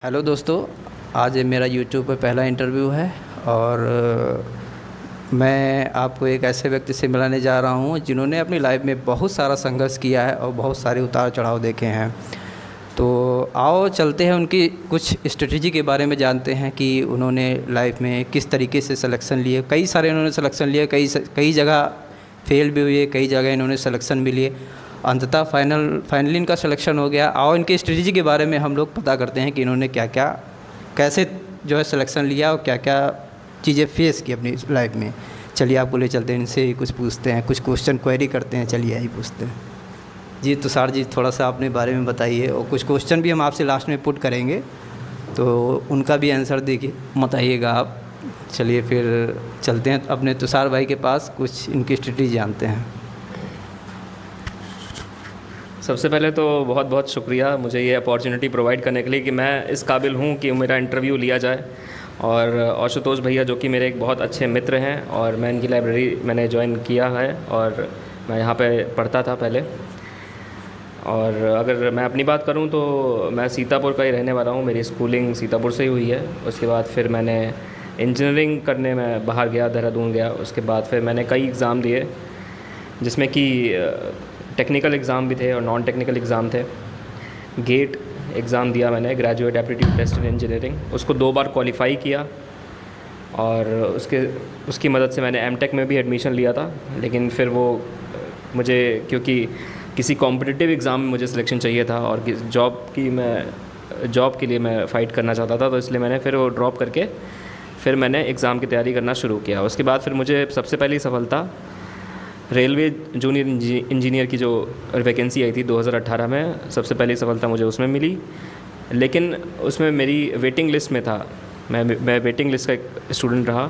Hello दोस्तों, आज ये मेरा यूट्यूब पे पहला इंटरव्यू है और मैं आपको एक ऐसे व्यक्ति से मिलाने जा रहा हूँ जिन्होंने अपनी लाइफ में बहुत सारा संघर्ष किया है और बहुत सारे उतार चढ़ाव देखे हैं। तो आओ चलते हैं उनकी कुछ स्ट्रेटजी के बारे में जानते हैं कि उन्होंने लाइफ में किस तरीके से सिलेक्शन लिए। कई सारे इन्होंने सिलेक्शन लिए, कई जगह फेल भी हुए, कई जगह इन्होंने सिलेक्शन भी लिए, अंततः फाइनली इनका सिलेक्शन हो गया। आओ इनकी स्ट्रेटजी के बारे में हम लोग पता करते हैं कि इन्होंने क्या क्या कैसे जो है सिलेक्शन लिया और क्या क्या चीज़ें फेस की अपनी लाइफ में। चलिए आपको ले चलते हैं, इनसे कुछ पूछते हैं, कुछ क्वेश्चन क्वेरी करते हैं। चलिए यही पूछते हैं। जी तुषार जी, थोड़ा सा अपने बारे में बताइए और कुछ क्वेश्चन भी हम आपसे लास्ट में पुट करेंगे तो उनका भी आंसर देखिए बताइएगा आप। चलिए फिर चलते हैं अपने तुषार भाई के पास, कुछ इनकी स्ट्रेटजी जानते हैं। सबसे पहले तो बहुत बहुत शुक्रिया मुझे ये अपॉर्चुनिटी प्रोवाइड करने के लिए कि मैं इस काबिल हूँ कि मेरा इंटरव्यू लिया जाए। और आशुतोष भैया जो कि मेरे एक बहुत अच्छे मित्र हैं और मैं इनकी लाइब्रेरी मैंने ज्वाइन किया है और मैं यहाँ पे पढ़ता था पहले। और अगर मैं अपनी बात करूँ तो मैं सीतापुर का ही रहने वाला हूँ, मेरी स्कूलिंग सीतापुर से ही हुई है। उसके बाद फिर मैंने इंजीनियरिंग करने में बाहर गया, देहरादून गया। उसके बाद फिर मैंने कई एग्ज़ाम दिए जिसमें कि टेक्निकल एग्ज़ाम भी थे और नॉन टेक्निकल एग्ज़ाम थे। गेट एग्ज़ाम दिया मैंने, graduate aptitude test in engineering, उसको 2 बार क्वालिफाई किया और उसकी मदद से मैंने एमटेक में भी एडमिशन लिया था। लेकिन फिर वो मुझे क्योंकि किसी कॉम्पिटिटिव एग्ज़ाम में मुझे सिलेक्शन चाहिए था और जॉब के लिए मैं फ़ाइट करना चाहता था, तो इसलिए मैंने फिर वो ड्रॉप करके फिर मैंने एग्ज़ाम की तैयारी करना शुरू किया। उसके बाद फिर मुझे सबसे पहली सफलता रेलवे जूनियर इंजीनियर की जो वैकेंसी आई थी 2018 में, सबसे पहली सफलता मुझे उसमें मिली। लेकिन उसमें मेरी वेटिंग लिस्ट में था, मैं वेटिंग लिस्ट का एक स्टूडेंट रहा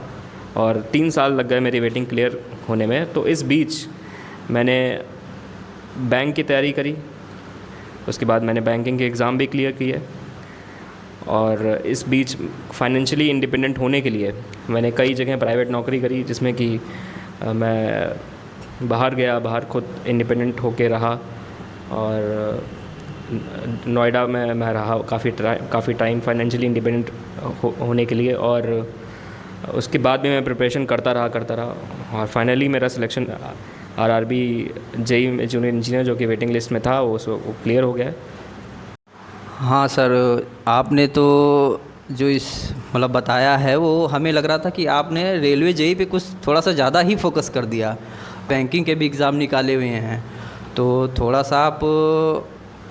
और 3 साल लग गए मेरी वेटिंग क्लियर होने में। तो इस बीच मैंने बैंक की तैयारी करी, उसके बाद मैंने बैंकिंग के एग्ज़ाम भी क्लियर किए और इस बीच फाइनेंशियली इंडिपेंडेंट होने के लिए मैंने कई जगह प्राइवेट नौकरी करी, जिसमें कि मैं बाहर गया, बाहर खुद इंडिपेंडेंट होके रहा और नोएडा में मैं रहा काफ़ी टाइम फाइनेंशियली इंडिपेंडेंट होने के लिए। और उसके बाद भी मैं प्रिपरेशन करता रहा और फाइनली मेरा सिलेक्शन आरआरबी जेईई में जूनियर इंजीनियर जो कि वेटिंग लिस्ट में था वो क्लियर हो गया है। हाँ सर, आपने तो जो इस मतलब बताया है वो हमें लग रहा था कि आपने रेलवे जेईई पे कुछ थोड़ा सा ज़्यादा ही फोकस कर दिया। बैंकिंग के भी एग्ज़ाम निकाले हुए हैं, तो थोड़ा सा आप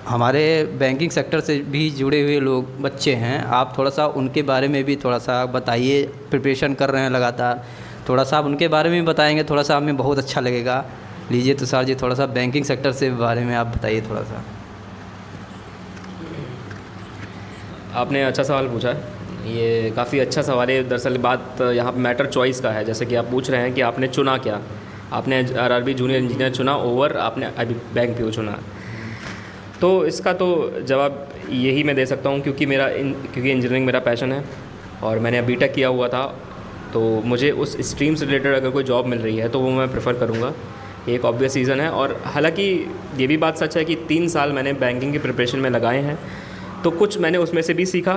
हमारे बैंकिंग सेक्टर से भी जुड़े हुए लोग बच्चे हैं, आप थोड़ा सा उनके बारे में भी थोड़ा सा बताइए। प्रिपरेशन कर रहे हैं लगातार, थोड़ा सा आप उनके बारे में बताएंगे थोड़ा सा हमें बहुत अच्छा लगेगा। लीजिए तुषार जी, थोड़ा सा बैंकिंग सेक्टर से बारे में आप बताइए थोड़ा सा। आपने अच्छा सवाल पूछा है, ये काफ़ी अच्छा सवाल है। दरअसल बात यहाँ पे मैटर चॉइस का है। जैसे कि आप पूछ रहे हैं कि आपने चुना क्या, आपने आरआरबी जूनियर इंजीनियर चुना ओवर आपने अभी बैंक पीओ चुना। तो इसका तो जवाब यही मैं दे सकता हूँ क्योंकि इंजीनियरिंग मेरा पैशन है और मैंने बीटेक किया हुआ था, तो मुझे उस स्ट्रीम से रिलेटेड अगर कोई जॉब मिल रही है तो वो मैं प्रेफर करूँगा। एक ऑब्वियस रीज़न है। और हालांकि ये भी बात सच है कि 3 साल मैंने बैंकिंग की प्रिपरेशन में लगाए हैं, तो कुछ मैंने उसमें से भी सीखा।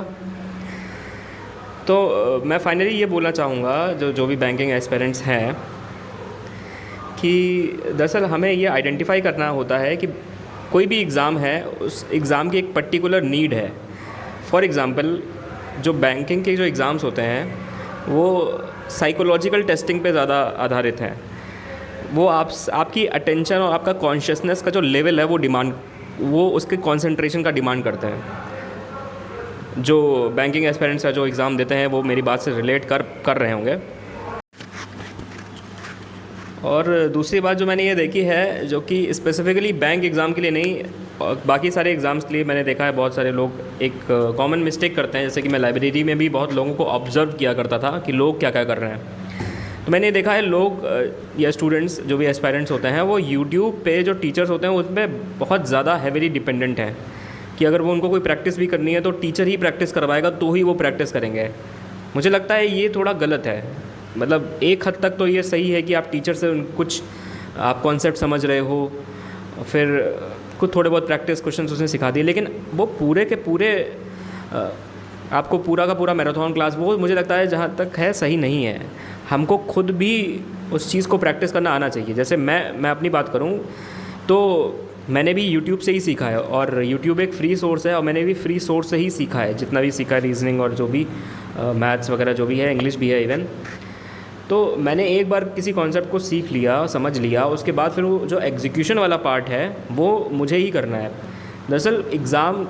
तो मैं फाइनली ये बोलना चाहूँगा जो भी बैंकिंग एस्पिरेंट्स हैं कि दरअसल हमें ये आइडेंटिफाई करना होता है कि कोई भी एग्ज़ाम है, उस एग्ज़ाम की एक पर्टिकुलर नीड है। फॉर एग्ज़ाम्पल जो बैंकिंग के जो एग्ज़ाम्स होते हैं वो साइकोलॉजिकल टेस्टिंग पे ज़्यादा आधारित हैं। वो आपकी अटेंशन और आपका कॉन्शियसनेस का जो लेवल है वो उसके कंसंट्रेशन का डिमांड करते हैं। जो बैंकिंग एस्पिरेंट्स का जो एग्ज़ाम देते हैं वो मेरी बात से रिलेट कर रहे होंगे। और दूसरी बात जो मैंने ये देखी है, जो कि स्पेसिफ़िकली बैंक एग्ज़ाम के लिए नहीं, बाकी सारे एग्ज़ाम्स के लिए मैंने देखा है बहुत सारे लोग एक कॉमन मिस्टेक करते हैं। जैसे कि मैं लाइब्रेरी में भी बहुत लोगों को ऑब्ज़र्व किया करता था कि लोग क्या क्या कर रहे हैं। तो मैंने देखा है लोग या स्टूडेंट्स जो भी एस्पायरेंट्स होते हैं वो यूट्यूब पे जो टीचर्स होते हैं उसमें बहुत ज़्यादा हैवीली डिपेंडेंट हैं कि अगर वो उनको कोई प्रैक्टिस भी करनी है तो टीचर ही प्रैक्टिस करवाएगा तो ही वो प्रैक्टिस करेंगे। मुझे लगता है ये थोड़ा गलत है। मतलब एक हद तक तो ये सही है कि आप टीचर से कुछ आप कॉन्सेप्ट समझ रहे हो, फिर कुछ थोड़े बहुत प्रैक्टिस क्वेश्चन उसने सिखा दिए, लेकिन वो पूरे के पूरे आपको पूरा का पूरा मैराथन क्लास, वो मुझे लगता है जहाँ तक है सही नहीं है। हमको खुद भी उस चीज़ को प्रैक्टिस करना आना चाहिए। जैसे मैं अपनी बात करूँ तो मैंने भी यूट्यूब से ही सीखा है, और यूट्यूब एक फ्री सोर्स है, और मैंने भी फ्री सोर्स से ही सीखा है जितना भी सीखा है, रीजनिंग और जो भी मैथ्स वगैरह जो भी है, इंग्लिश भी है इवन। तो मैंने एक बार किसी कॉन्सेप्ट को सीख लिया, समझ लिया, उसके बाद फिर वो जो एग्जीक्यूशन वाला पार्ट है वो मुझे ही करना है। दरअसल एग्ज़ाम,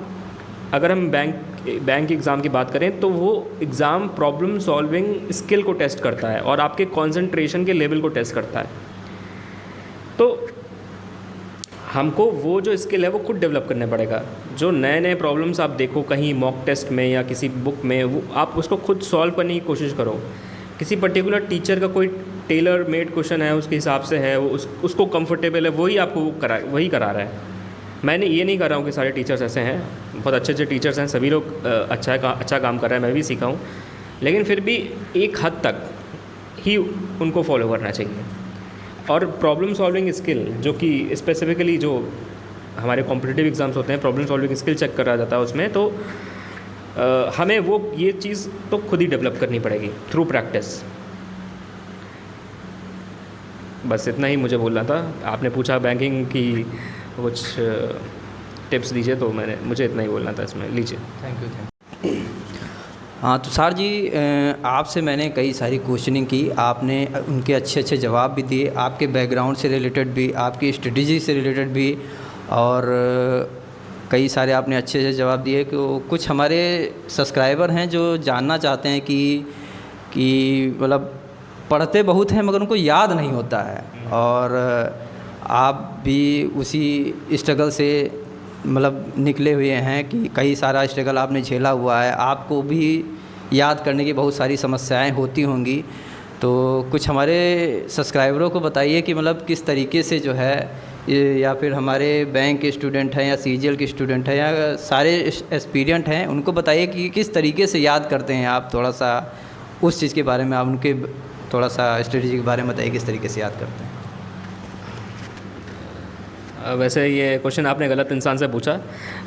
अगर हम बैंक एग्ज़ाम की बात करें तो वो एग्ज़ाम प्रॉब्लम सॉल्विंग स्किल को टेस्ट करता है और आपके कंसंट्रेशन के लेवल को टेस्ट करता है। तो हमको वो जो स्किल है वो खुद डेवलप करना पड़ेगा। जो नए नए प्रॉब्लम्स आप देखो कहीं मॉक टेस्ट में या किसी बुक में, वो आप उसको खुद सॉल्व करने की कोशिश करो। किसी पर्टिकुलर टीचर का कोई टेलर मेड क्वेश्चन है, उसके हिसाब से है, वो उसको कंफर्टेबल है, वही आपको वही करा रहा है। मैंने ये नहीं कर रहा हूँ कि सारे टीचर्स ऐसे हैं, बहुत अच्छे अच्छे टीचर्स हैं, सभी लोग अच्छा काम कर रहे हैं, मैं भी सीखा हूँ, लेकिन फिर भी एक हद तक ही उनको फॉलो करना चाहिए। और प्रॉब्लम सॉल्विंग स्किल, जो कि स्पेसिफिकली जो हमारे कॉम्पिटिटिव एग्ज़ाम्स होते हैं, प्रॉब्लम सॉल्विंग स्किल चेक करा जाता है उसमें, तो हमें वो ये चीज़ तो खुद ही डेवलप करनी पड़ेगी थ्रू प्रैक्टिस। बस इतना ही मुझे बोलना था। आपने पूछा बैंकिंग की कुछ टिप्स दीजिए, तो मुझे इतना ही बोलना था इसमें। लीजिए। Thank you. हाँ तुषार जी, आपसे मैंने कई सारी क्वेश्चनिंग की, आपने उनके अच्छे अच्छे जवाब भी दिए, आपके बैकग्राउंड से रिलेटेड भी, आपकी स्ट्रेटजी से रिलेटेड भी, और कई सारे आपने अच्छे अच्छे जवाब दिए। कि कुछ हमारे सब्सक्राइबर हैं जो जानना चाहते हैं कि मतलब पढ़ते बहुत हैं मगर उनको याद नहीं होता है, और आप भी उसी स्ट्रगल से मतलब निकले हुए हैं कि कई सारा स्ट्रगल आपने झेला हुआ है, आपको भी याद करने की बहुत सारी समस्याएं होती होंगी। तो कुछ हमारे सब्सक्राइबरों को बताइए कि मतलब किस तरीके से जो है, या फिर हमारे बैंक के स्टूडेंट हैं या सीजीएल के स्टूडेंट हैं या सारे एस्पिरेंट हैं, उनको बताइए कि किस तरीके से याद करते हैं आप। थोड़ा सा उस चीज़ के बारे में आप उनके थोड़ा सा स्ट्रेटजी के बारे में बताइए, किस तरीके से याद करते हैं। वैसे ये क्वेश्चन आपने गलत इंसान से पूछा,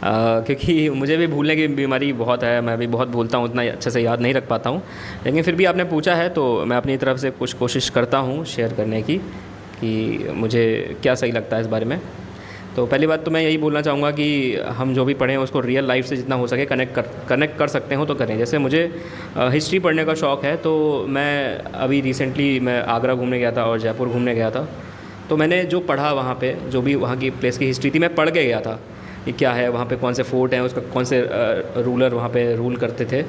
क्योंकि मुझे भी भूलने की बीमारी बहुत है, मैं भी बहुत भूलता हूँ, उतना अच्छे से याद नहीं रख पाता हूँ। लेकिन फिर भी आपने पूछा है तो मैं अपनी तरफ से कुछ कोशिश करता हूँ शेयर करने की कि मुझे क्या सही लगता है इस बारे में। तो पहली बात तो मैं यही बोलना चाहूँगा कि हम जो भी पढ़ें उसको रियल लाइफ से जितना हो सके कनेक्ट कर सकते हो तो करें। जैसे मुझे हिस्ट्री पढ़ने का शौक़ है, तो मैं अभी रिसेंटली मैं आगरा घूमने गया था और जयपुर घूमने गया था। तो मैंने जो पढ़ा वहाँ पे, जो भी वहाँ की प्लेस की हिस्ट्री थी, मैं पढ़ के गया था कि क्या है वहाँ पे, कौन से फोर्ट हैं, उसका कौन से रूलर वहाँ पे रूल करते थे।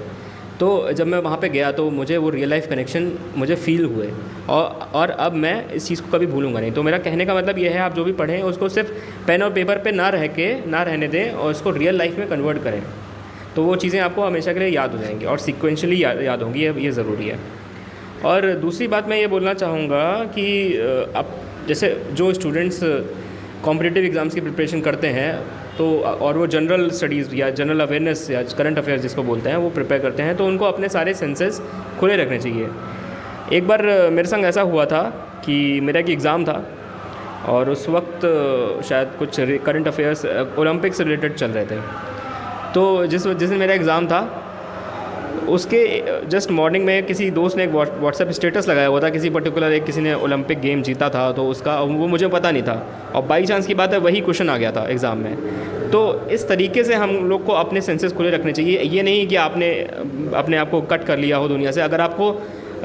तो जब मैं वहाँ पे गया तो मुझे वो रियल लाइफ कनेक्शन मुझे फ़ील हुए, और अब मैं इस चीज़ को कभी भूलूंगा नहीं। तो मेरा कहने का मतलब ये है, आप जो भी पढ़ें उसको सिर्फ पेन और पेपर पे ना रहने दें और उसको रियल लाइफ में कन्वर्ट करें, तो वो चीज़ें आपको हमेशा के लिए याद हो जाएंगी और सिक्वेंशली याद होंगी, ये ज़रूरी है। और दूसरी बात मैं ये बोलना चाहूँगा कि अब जैसे जो स्टूडेंट्स कॉम्पिटिटिव एग्ज़ाम्स की प्रिपरेशन करते हैं, तो और वो जनरल स्टडीज़ या जनरल अवेयरनेस या करंट अफेयर्स जिसको बोलते हैं वो प्रिपेयर करते हैं, तो उनको अपने सारे सेंसेस खुले रखने चाहिए। एक बार मेरे संग ऐसा हुआ था कि मेरा एक एग्ज़ाम था और उस वक्त शायद कुछ करंट अफेयर्स ओलंपिक से रिलेटेड चल रहे थे। तो जिस दिन मेरा एग्ज़ाम था उसके जस्ट मॉर्निंग में किसी दोस्त ने एक व्हाट्सएप स्टेटस लगाया हुआ था, किसी ने ओलंपिक गेम जीता था, तो उसका वो मुझे पता नहीं था, और बाई चांस की बात है वही क्वेश्चन आ गया था एग्ज़ाम में। तो इस तरीके से हम लोग को अपने सेंसेस खुले रखने चाहिए। ये नहीं कि आपने अपने आप को कट कर लिया हो दुनिया से। अगर आपको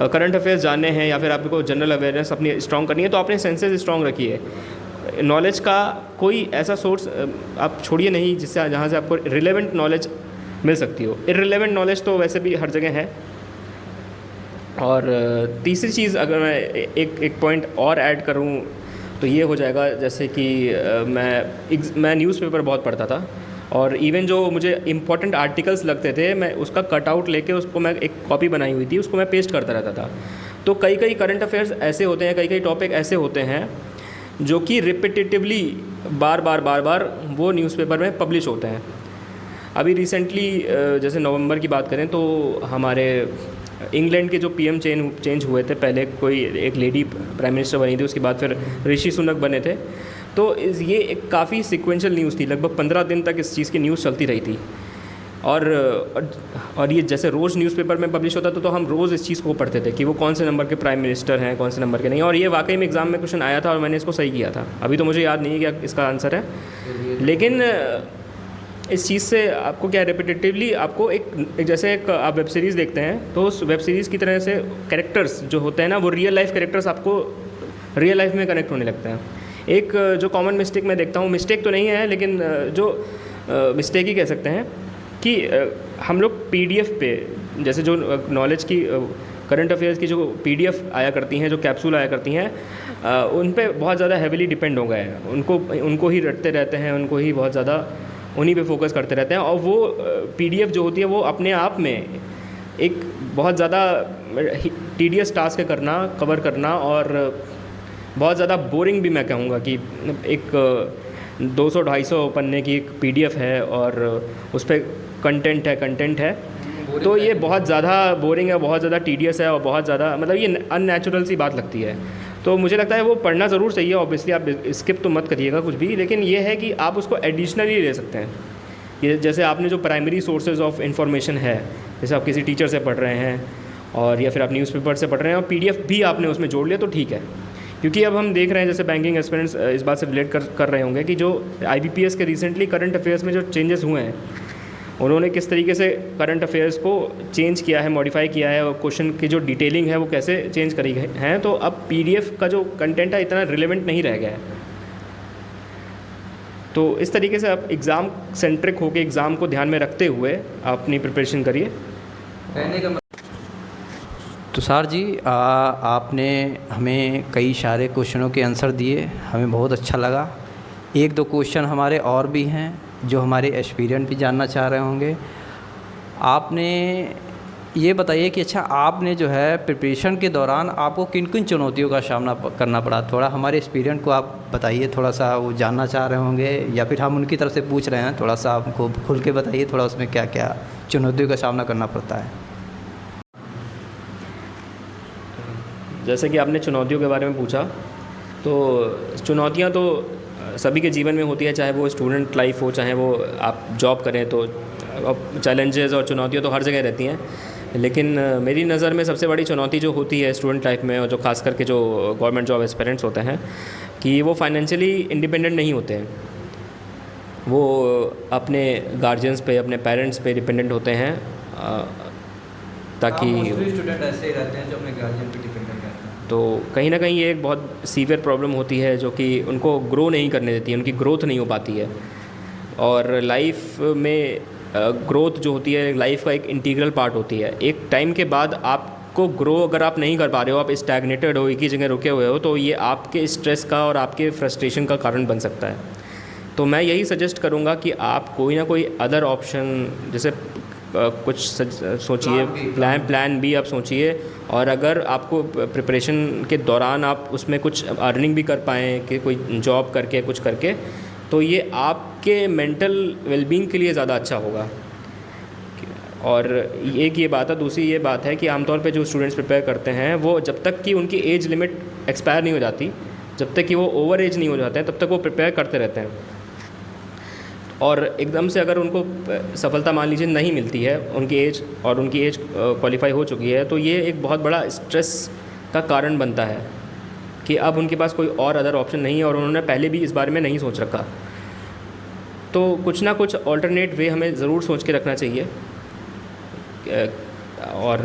करंट अफेयर्स जानने हैं या फिर आपको जनरल अवेयरनेस अपनी स्ट्रॉन्ग करनी है, तो अपने सेंसेस स्ट्रॉन्ग रखिए। नॉलेज का कोई ऐसा सोर्स आप छोड़िए नहीं जहाँ से आपको रिलेवेंट नॉलेज मिल सकती हो। इर्रिलेवेंट नॉलेज तो वैसे भी हर जगह है। और तीसरी चीज़ अगर मैं एक पॉइंट और ऐड करूं तो ये हो जाएगा, जैसे कि मैं न्यूज़पेपर बहुत पढ़ता था, और इवन जो मुझे इम्पोर्टेंट आर्टिकल्स लगते थे मैं उसका कटआउट लेके उसको मैं एक कॉपी बनाई हुई थी, उसको मैं पेस्ट करता रहता था। तो कई करंट अफेयर्स ऐसे होते हैं, कई टॉपिक ऐसे होते हैं जो कि रिपीटेटिवली बार बार वो न्यूज़पेपर में पब्लिश होते हैं। अभी रिसेंटली जैसे नवंबर की बात करें तो हमारे इंग्लैंड के जो पीएम चेंज हुए थे, पहले कोई एक लेडी प्राइम मिनिस्टर बनी थी, उसके बाद फिर ऋषि सुनक बने थे। तो ये एक काफ़ी सिक्वेंशियल न्यूज़ थी, लगभग 15 दिन तक इस चीज़ की न्यूज़ चलती रही थी। और ये जैसे रोज़ न्यूज़पेपर में पब्लिश होता था तो हम रोज़ इस चीज़ को पढ़ते थे कि वो कौन से नंबर के प्राइम मिनिस्टर हैं, कौन से नंबर के नहीं। और ये वाकई में एग्ज़ाम में क्वेश्चन आया था और मैंने इसको सही किया था। अभी तो मुझे याद नहीं है क्या इसका आंसर है, लेकिन इस चीज़ से आपको क्या रेपिटेटिवली आपको एक जैसे एक आप वेब सीरीज़ देखते हैं तो उस वेब सीरीज़ की तरह से कैरेक्टर्स जो होते हैं ना, वो रियल लाइफ कैरेक्टर्स आपको रियल लाइफ में कनेक्ट होने लगते हैं। एक जो कॉमन मिस्टेक मैं देखता हूँ, मिस्टेक तो नहीं है लेकिन जो मिस्टेक ही कह सकते हैं कि हम लोग पीडीएफ पे जैसे जो नॉलेज की करंट अफेयर्स की जो पीडीएफ आया करती हैं, जो कैप्सूल आया करती हैं, उन पे बहुत ज़्यादा हैविली डिपेंड हो गए हैं। उनको ही रटते रहते हैं, उनको ही बहुत ज़्यादा उन्हीं पे फोकस करते रहते हैं। और वो पीडीएफ जो होती है वो अपने आप में एक बहुत ज़्यादा टीडियस टास्क करना, कवर करना, और बहुत ज़्यादा बोरिंग भी मैं कहूँगा कि एक 200-250 पन्ने की एक पीडीएफ है और उस पर कंटेंट है तो ये बहुत ज़्यादा बोरिंग है, बहुत ज़्यादा टीडियस है और बहुत ज़्यादा मतलब ये अननेचुरल सी बात लगती है। तो मुझे लगता है वो पढ़ना ज़रूर चाहिए, ऑब्वियसली आप स्किप तो मत करिएगा कुछ भी, लेकिन ये है कि आप उसको एडिशनली ले सकते हैं। ये जैसे आपने जो प्राइमरी सोर्सेज ऑफ इंफॉर्मेशन है, जैसे आप किसी टीचर से पढ़ रहे हैं और या फिर आप न्यूज़पेपर से पढ़ रहे हैं और पीडीएफ भी आपने उसमें जोड़ लिया तो ठीक है। क्योंकि अब हम देख रहे हैं जैसे बैंकिंग एस्पिरेंट्स इस बात से रिलेट कर रहे होंगे कि जो आईबीपीएस के रिसेंटली करंट अफेयर्स में जो चेंजेस हुए हैं, उन्होंने किस तरीके से करंट अफेयर्स को चेंज किया है, मॉडिफाई किया है, और क्वेश्चन की जो डिटेलिंग है वो कैसे चेंज करी गई है। तो अब पीडीएफ का जो कंटेंट है इतना रिलेवेंट नहीं रह गया है। तो इस तरीके से आप एग्ज़ाम सेंट्रिक होकर एग्ज़ाम को ध्यान में रखते हुए आप अपनी प्रिपरेशन करिए। तुषार जी, आपने हमें कई सारे क्वेश्चनों के आंसर दिए, हमें बहुत अच्छा लगा। एक दो क्वेश्चन हमारे और भी हैं जो हमारे एस्पिरेंट भी जानना चाह रहे होंगे। आपने ये बताइए कि अच्छा आपने जो है प्रिपरेशन के दौरान आपको किन किन चुनौतियों का सामना करना पड़ा, थोड़ा हमारे एस्पिरेंट को आप बताइए, थोड़ा सा वो जानना चाह रहे होंगे या फिर हम उनकी तरफ से पूछ रहे हैं, थोड़ा सा आपको खुल के बताइए थोड़ा उसमें क्या क्या चुनौतियों का सामना करना पड़ता है। जैसे कि आपने चुनौतियों के बारे में पूछा, तो चुनौतियाँ तो सभी के जीवन में होती है, चाहे वो स्टूडेंट लाइफ हो, चाहे वो आप जॉब करें, तो चैलेंजेस और चुनौतियाँ तो हर जगह रहती हैं। लेकिन मेरी नज़र में सबसे बड़ी चुनौती जो होती है स्टूडेंट लाइफ में, और जो खास करके जो गवर्नमेंट जॉब एस्पिरेंट्स होते हैं, कि वो फाइनेंशियली इंडिपेंडेंट नहीं होते हैं। वो अपने गार्जियंस पे, अपने पेरेंट्स पे डिपेंडेंट होते हैं, ताकि स्टूडेंट ऐसे ही रहते हैं जो अपने गार्जियन पे डिपेंडेंट रहते हैं। तो कहीं ना कहीं ये एक बहुत सीवियर प्रॉब्लम होती है जो कि उनको ग्रो नहीं करने देती है, उनकी ग्रोथ नहीं हो पाती है। और लाइफ में ग्रोथ जो होती है लाइफ का एक इंटीग्रल पार्ट होती है। एक टाइम के बाद आपको ग्रो अगर आप नहीं कर पा रहे हो, आप स्टैग्नेटेड हो, एक ही जगह रुके हुए हो, तो ये आपके स्ट्रेस का और आपके फ्रस्ट्रेशन का कारण बन सकता है। तो मैं यही सजेस्ट करूँगा कि आप कोई ना कोई अदर ऑप्शन, जैसे कुछ सोचिए, प्लान बी आप सोचिए। और अगर आपको प्रिपरेशन के दौरान आप उसमें कुछ अर्निंग भी कर पाएँ कि कोई जॉब करके कुछ करके, तो ये आपके मेंटल वेलबींग के लिए ज़्यादा अच्छा होगा। और एक ये बात है, दूसरी ये बात है कि आमतौर पे जो स्टूडेंट्स प्रिपेयर करते हैं वो जब तक कि उनकी एज लिमिट एक्सपायर नहीं हो जाती, जब तक कि वो ओवर एज नहीं हो जाते हैं, तब तक वो प्रिपेयर करते रहते हैं। और एकदम से अगर उनको सफलता मान लीजिए नहीं मिलती है, उनकी एज क्वालिफाई हो चुकी है, तो ये एक बहुत बड़ा स्ट्रेस का कारण बनता है कि अब उनके पास कोई और अदर ऑप्शन नहीं है और उन्होंने पहले भी इस बारे में नहीं सोच रखा। तो कुछ ना कुछ ऑल्टरनेट वे हमें ज़रूर सोच के रखना चाहिए। और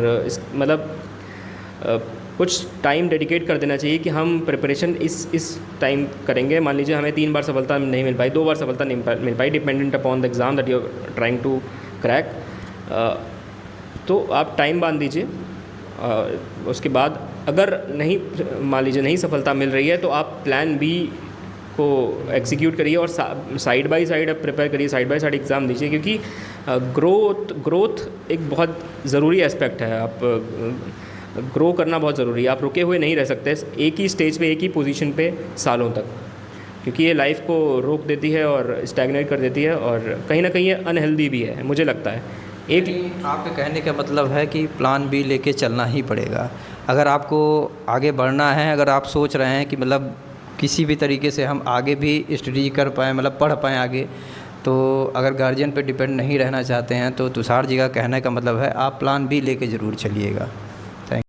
कुछ टाइम डेडिकेट कर देना चाहिए कि हम प्रिपरेशन इस टाइम करेंगे। मान लीजिए हमें 3 बार सफलता नहीं मिल पाई, 2 बार सफलता नहीं मिल पाई, dependent upon the exam that you are trying to crack, तो आप टाइम बांध दीजिए। उसके बाद अगर नहीं, मान लीजिए नहीं सफलता मिल रही है, तो आप प्लान बी को एग्जीक्यूट करिए और साइड बाय साइड आप प्रिपेयर करिए, साइड बाय साइड एग्ज़ाम दीजिए। क्योंकि ग्रोथ एक बहुत ज़रूरी एस्पेक्ट है। आप ग्रो करना बहुत ज़रूरी है। आप रुके हुए नहीं रह सकते एक ही स्टेज पे, एक ही पोजीशन पे सालों तक, क्योंकि ये लाइफ को रोक देती है और स्टैग्नेट कर देती है, और कहीं ना कहीं ये अनहेल्दी भी है, मुझे लगता है। एक आपके कहने का मतलब है कि प्लान बी लेके चलना ही पड़ेगा अगर आपको आगे बढ़ना है। अगर आप सोच रहे हैं कि मतलब किसी भी तरीके से हम आगे भी स्टडी कर पाएँ, मतलब पढ़ पाएँ आगे, तो अगर गार्जियन पे डिपेंड नहीं रहना चाहते हैं तो तुषार जी का कहने का मतलब है आप प्लान बी लेके ज़रूर चलिएगा। थैंक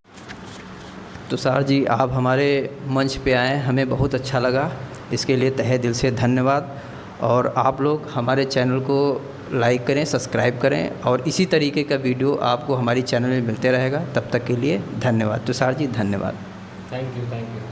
तुषार जी, आप हमारे मंच पे आए, हमें बहुत अच्छा लगा, इसके लिए तहे दिल से धन्यवाद। और आप लोग हमारे चैनल को लाइक करें, सब्सक्राइब करें और इसी तरीके का वीडियो आपको हमारी चैनल में मिलते रहेगा। तब तक के लिए धन्यवाद तुषार जी, धन्यवाद। Thank you.